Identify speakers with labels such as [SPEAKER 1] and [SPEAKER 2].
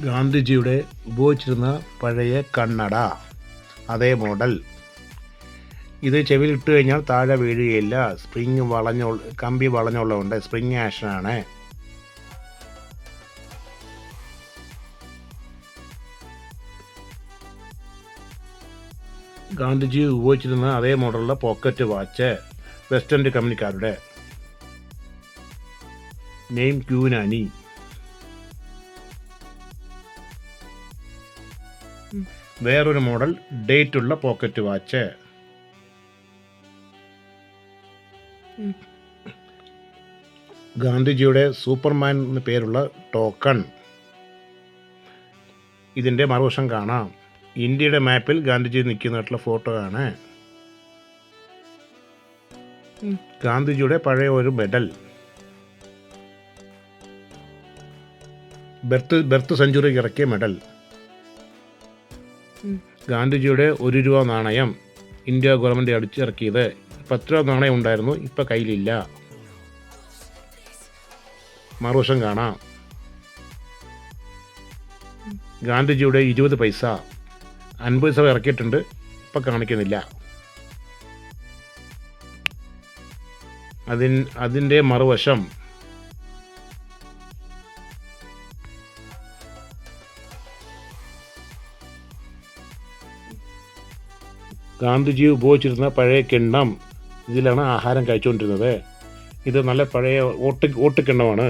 [SPEAKER 1] ഗാന്ധിജിയുടെ ഉപയോഗിച്ചിരുന്ന പഴയ കണ്ണട, അതേ മോഡൽ. ഇത് ചെവിയിലിട്ട് കഴിഞ്ഞാൽ താഴെ വീഴുകയില്ല. സ്പ്രിങ് കമ്പി വളഞ്ഞുള്ളതുകൊണ്ട് സ്പ്രിങ് ആക്ഷനാണ്. ഗാന്ധിജി ഉപയോഗിച്ചിരുന്ന അതേ മോഡലുള്ള പോക്കറ്റ് വാച്ച്, വെസ്റ്റ് ഇന്ത്യ കമ്പനിക്കാരുടെ. നെയിം ക്യൂനാനി. വേറൊരു മോഡൽ ഡേറ്റുള്ള പോക്കറ്റ് വാച്ച്. ഗാന്ധിജിയുടെ സൂപ്പർമാൻ എന്ന പേരുള്ള ടോക്കൺ. ഇതിൻ്റെ മറുവശം കാണാം. ഇന്ത്യയുടെ മാപ്പിൽ ഗാന്ധിജി നിൽക്കുന്നതായിട്ടുള്ള ഫോട്ടോ ആണ്. ഗാന്ധിജിയുടെ പഴയ ഒരു മെഡൽ, ബർത്ത് സെഞ്ചുറിക്ക് ഇറക്കിയ മെഡൽ. ഗാന്ധിജിയുടെ 1 രൂപ നാണയം ഇന്ത്യ ഗവൺമെൻറ് അടിച്ചിറക്കിയത്. 10 രൂപ നാണയം ഉണ്ടായിരുന്നു, ഇപ്പം കയ്യിലില്ല. മറുവശം കാണാം. ഗാന്ധിജിയുടെ 20 പൈസ, 50 പൈസ ഇറക്കിയിട്ടുണ്ട്, ഇപ്പം കാണിക്കുന്നില്ല. അതിൻ്റെ മറുവശം ഗാന്ധിജി ഉപയോഗിച്ചിരുന്ന പഴയ കിണ്ണം. ഇതിലാണ് ആഹാരം കഴിച്ചുകൊണ്ടിരുന്നത്. ഇത് നല്ല പഴയ ഓട്ടുകിണ്ണമാണ്.